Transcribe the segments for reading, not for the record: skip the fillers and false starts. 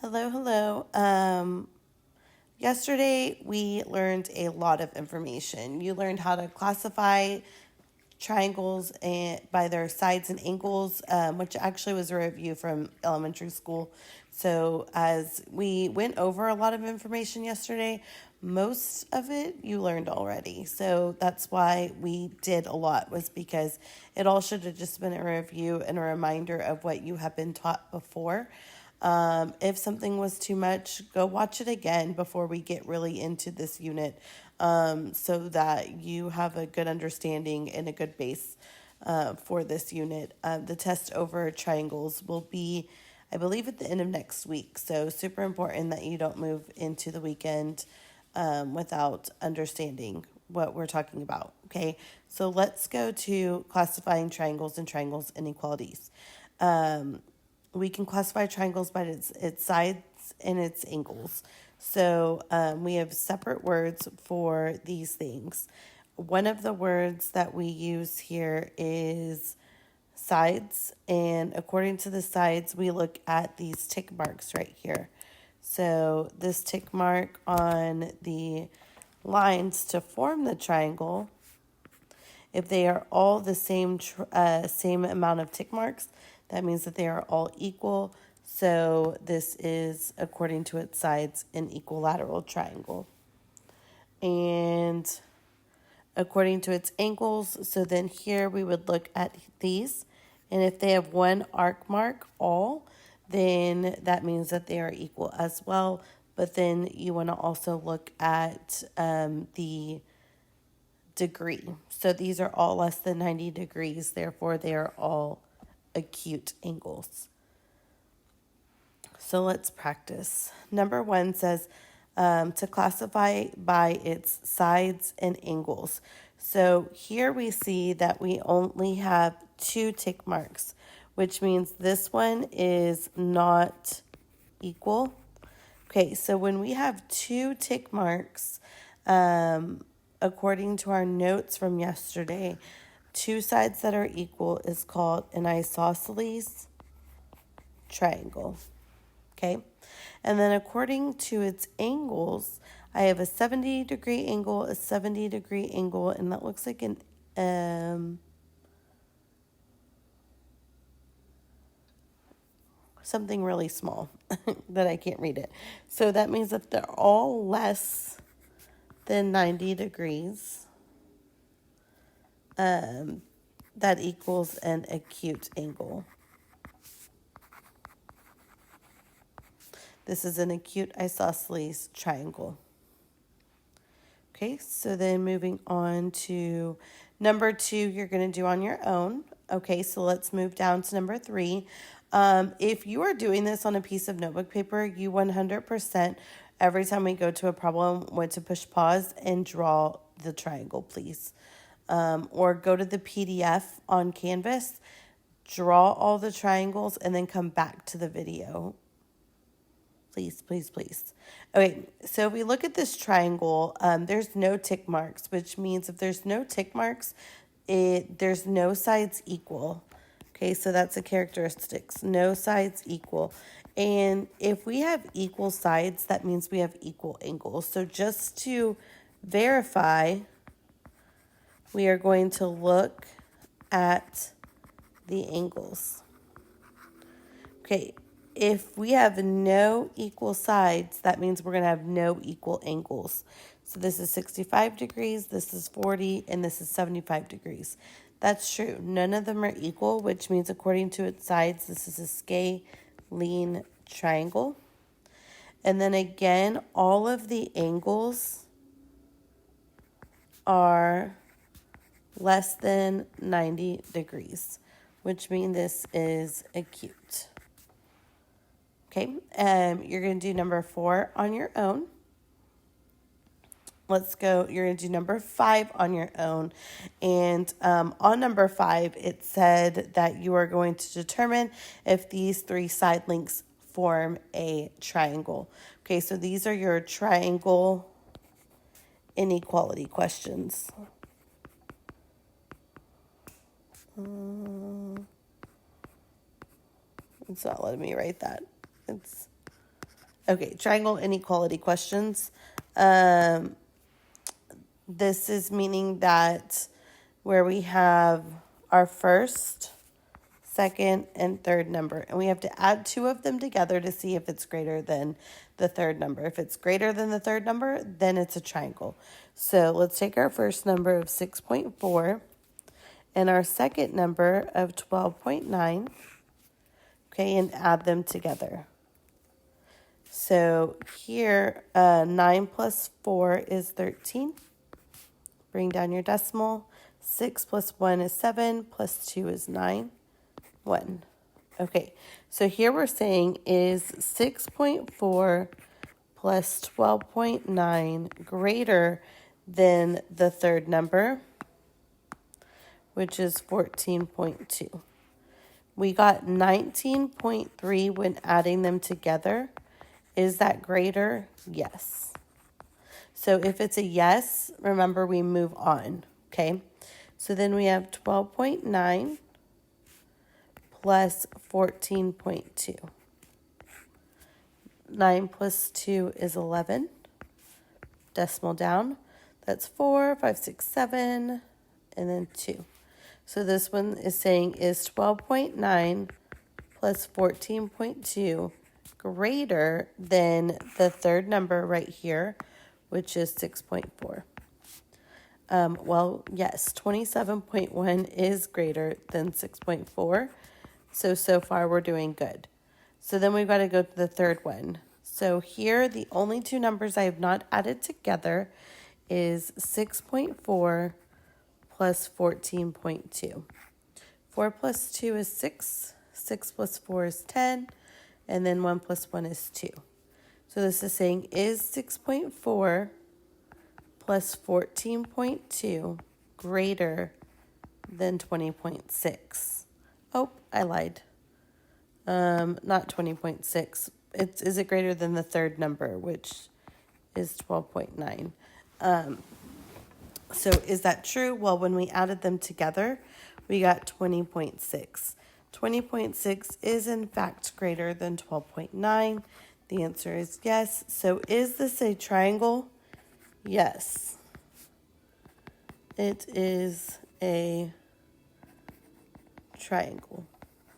Hello, hello. Yesterday we learned a lot of information. You learned how to classify triangles and by their sides and angles, which actually was a review from elementary school. So as we went over a lot of information yesterday, most of it you learned already. So that's why we did a lot, was because it all should have just been a review and a reminder of what you have been taught before. If something was too much, go watch it again before we get really into this unit, so that you have a good understanding and a good base for this unit. The test over triangles will be, I believe, at the end of next week. So super important that you don't move into the weekend without understanding what we're talking about. Okay, so let's go to classifying triangles and triangles inequalities. We can classify triangles by its sides and its angles. So we have separate words for these things. One of the words that we use here is sides, and according to the sides, we look at these tick marks right here. So this tick mark on the lines to form the triangle, if they are all the same amount of tick marks, that means that they are all equal. So this is, according to its sides, an equilateral triangle. And according to its angles, so then here we would look at these. And if they have one arc mark, all, then that means that they are equal as well. But then you want to also look at the degree. So these are all less than 90 degrees, therefore they are all acute angles. So let's practice. Number 1 says to classify by its sides and angles. So here we see that we only have 2 tick marks, which means this one is not equal. Okay, so when we have 2 tick marks, according to our notes from yesterday, 2 sides that are equal is called an isosceles triangle. Okay, and then according to its angles, I have a 70-degree angle, a 70-degree angle, and that looks like an something really small that I can't read it. So that means that they're all less than 90 degrees. That equals an acute angle. This is an acute isosceles triangle. Okay, so then moving on to number 2, you're going to do on your own. Okay, so let's move down to number 3. If you are doing this on a piece of notebook paper, you 100%, every time we go to a problem, want to push pause and draw the triangle, please. Or go to the PDF on Canvas, draw all the triangles, and then come back to the video. Please, please, please. Okay, so if we look at this triangle, there's no tick marks, which means if there's no tick marks, there's no sides equal. Okay, so that's the characteristics. No sides equal. And if we have equal sides, that means we have equal angles. So just to verify, we are going to look at the angles. Okay, if we have no equal sides, that means we're going to have no equal angles. So this is 65 degrees, this is 40, and this is 75 degrees. That's true. None of them are equal, which means according to its sides, this is a scalene triangle. And then again, all of the angles are less than 90 degrees, which means this is acute. Okay, you're going to do number 4 on your own. Let's go. You're going to do number 5 on your own. And on number 5, it said that you are going to determine if these 3 side links form a triangle. Okay, so these are your triangle inequality questions. It's not letting me write that. Okay, triangle inequality questions. This is meaning that where we have our first, second, and third number, and we have to add two of them together to see if it's greater than the third number. If it's greater than the third number, then it's a triangle. So let's take our first number of 6.4 and our second number of 12.9, okay, and add them together. So here, 9 plus 4 is 13. Bring down your decimal. 6 plus 1 is 7, plus 2 is 9. 1. Okay, so here we're saying is 6.4 plus 12.9 greater than the third number, which is 14.2. We got 19.3 when adding them together. Is that greater? Yes. So if it's a yes, remember we move on, okay? So then we have 12.9 plus 14.2. 9 plus 2 is 11. Decimal down. That's 4, 5, 6, 7, and then 2. So this one is saying is 12.9 plus 14.2 greater than the third number right here, which is 6.4. Well, yes, 27.1 is greater than 6.4. So far we're doing good. So then we've got to go to the third one. So here, the only two numbers I have not added together is 6.4 plus 14.2. 4 plus 2 is 6. 6 plus 4 is 10. And then 1 plus 1 is 2. So this is saying is 6.4 plus 14.2 greater than 20.6. Oh, I lied. Not 20.6. Is it greater than the third number, which is 12.9? So is that true? Well, when we added them together, we got 20.6. 20.6 is in fact greater than 12.9. The answer is yes. So is this a triangle? Yes. It is a triangle.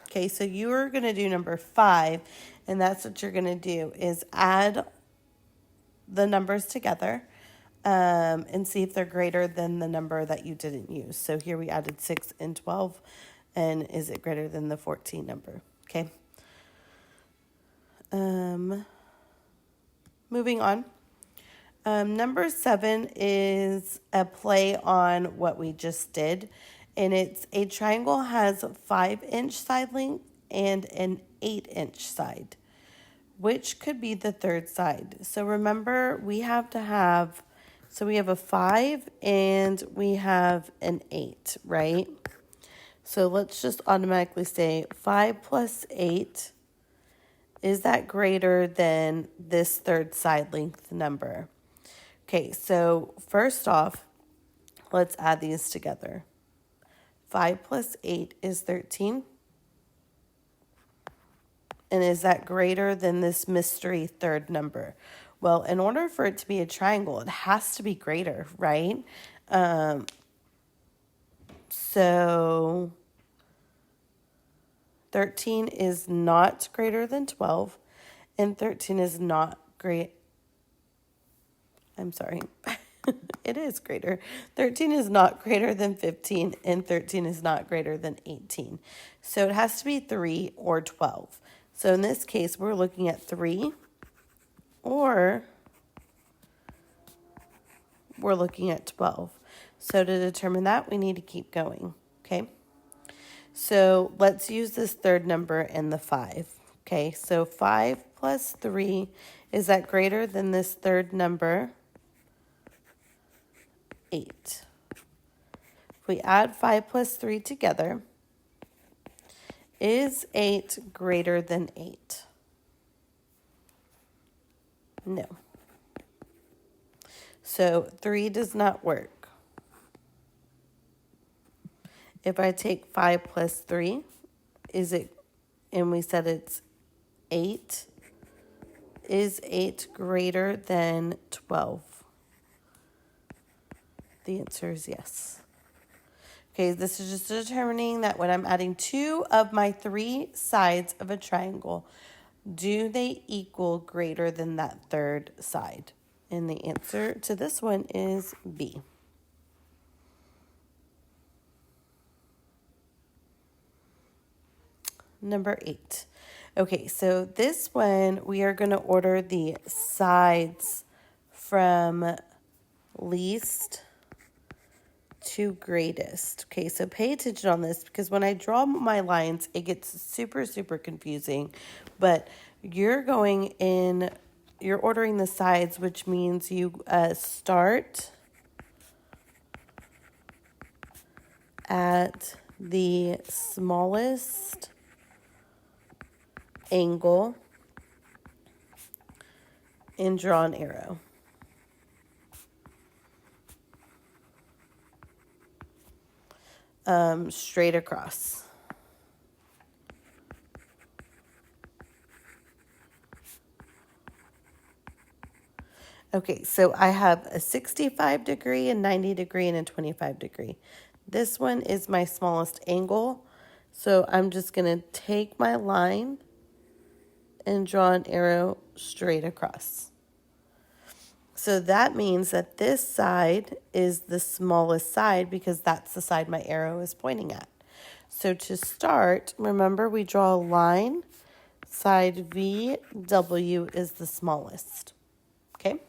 Okay, so you're going to do number 5, and that's what you're going to do is add the numbers together and see if they're greater than the number that you didn't use. So here we added 6 and 12, and is it greater than the 14 number? Okay. Moving on. Number 7 is a play on what we just did. And it's a triangle has 5-inch side length and an 8-inch side. Which could be the third side? So remember, we have to have, so we have a 5 and we have an 8, right? So let's just automatically say 5 plus 8. Is that greater than this third side length number? Okay, so first off, let's add these together. 5 plus 8 is 13. And is that greater than this mystery third number? Well, in order for it to be a triangle, it has to be greater, right? So 13 is not greater than 12, and 13 is not great. I'm sorry. It is greater. 13 is not greater than 15, and 13 is not greater than 18. So it has to be 3 or 12. So in this case, we're looking at 3, or we're looking at 12. So to determine that, we need to keep going, okay? So let's use this third number and the 5, okay? So 5 plus 3, is that greater than this third number? 8. If we add 5 plus 3 together, is 8 greater than 8? No. So 3 does not work. If I take 5 plus 3, is it, and we said it's 8, is 8 greater than 12? The answer is yes. Okay, this is just determining that when I'm adding 2 of my 3 sides of a triangle, do they equal greater than that third side? And the answer to this one is B. Number 8. Okay, so this one we are going to order the sides from least to greatest. Okay, so pay attention on this because when I draw my lines, it gets super, super confusing. But you're ordering the sides, which means you start at the smallest angle and draw an arrow. Straight across. Okay, so I have a 65 degree, a 90 degree, and a 25 degree. This one is my smallest angle. So I'm just going to take my line and draw an arrow straight across. So that means that this side is the smallest side because that's the side my arrow is pointing at. So to start, remember we draw a line. Side VW is the smallest. Okay?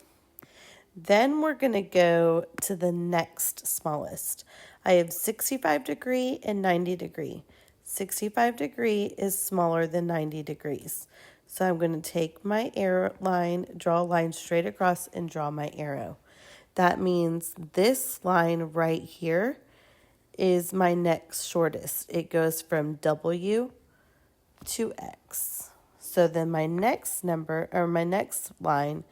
Then we're going to go to the next smallest. I have 65 degree and 90 degree. 65 degree is smaller than 90 degrees. So I'm going to take my arrow line, draw a line straight across, and draw my arrow. That means this line right here is my next shortest. It goes from W to X. So then my next number, or my next line,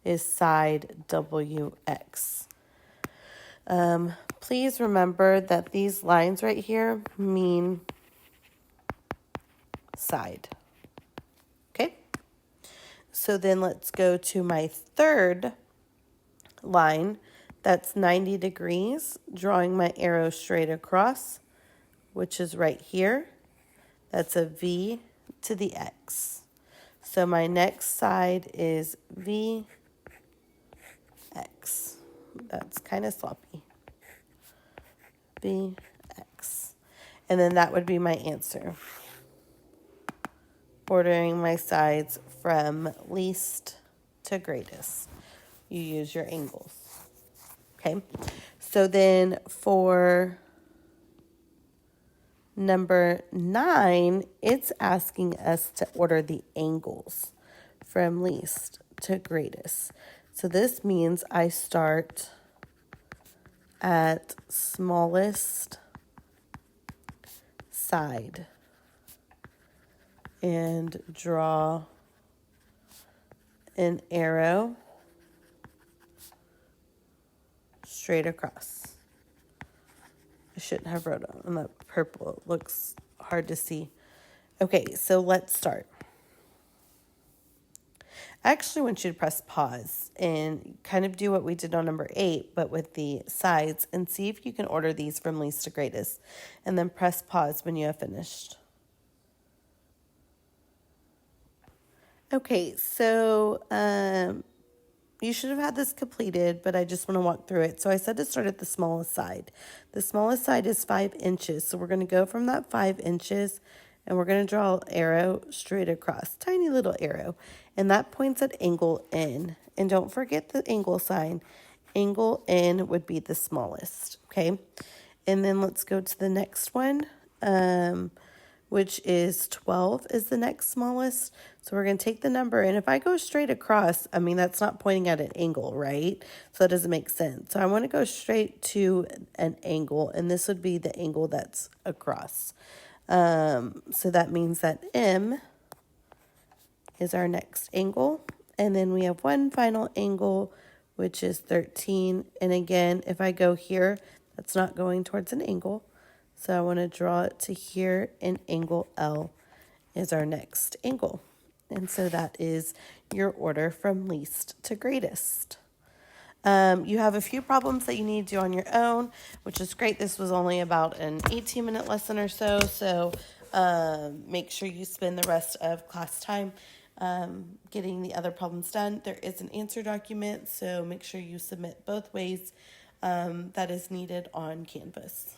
is side WX. Please remember that these lines right here mean side. Okay? So then let's go to my third line. That's 90 degrees, drawing my arrow straight across, which is right here. That's a V to the X. So my next side is VX. That's kind of sloppy. VX. And then that would be my answer. Ordering my sides from least to greatest. You use your angles. Okay. So then for number 9, it's asking us to order the angles from least to greatest. So this means I start at smallest side and draw an arrow straight across. I shouldn't have wrote on that purple. It looks hard to see. Okay, so let's start. I actually want you to press pause and kind of do what we did on number 8, but with the sides, and see if you can order these from least to greatest. And then press pause when you have finished. Okay, so you should have had this completed, but I just want to walk through it. So I said to start at the smallest side. The smallest side is 5 inches. So we're going to go from that 5 inches and we're going to draw an arrow straight across. Tiny little arrow. And that points at angle N. And don't forget the angle sign. Angle N would be the smallest. Okay. And then let's go to the next one. Which is 12 is the next smallest. So we're going to take the number, and if I go straight across, I mean, that's not pointing at an angle, right? So that doesn't make sense. So I want to go straight to an angle, and this would be the angle that's across. So that means that M is our next angle, and then we have one final angle, which is 13. And again, if I go here, that's not going towards an angle. So I want to draw it to here, and angle L is our next angle. And so that is your order from least to greatest. You have a few problems that you need to do on your own, which is great. This was only about an 18-minute lesson or so. So make sure you spend the rest of class time getting the other problems done. There is an answer document, so make sure you submit both ways that is needed on Canvas.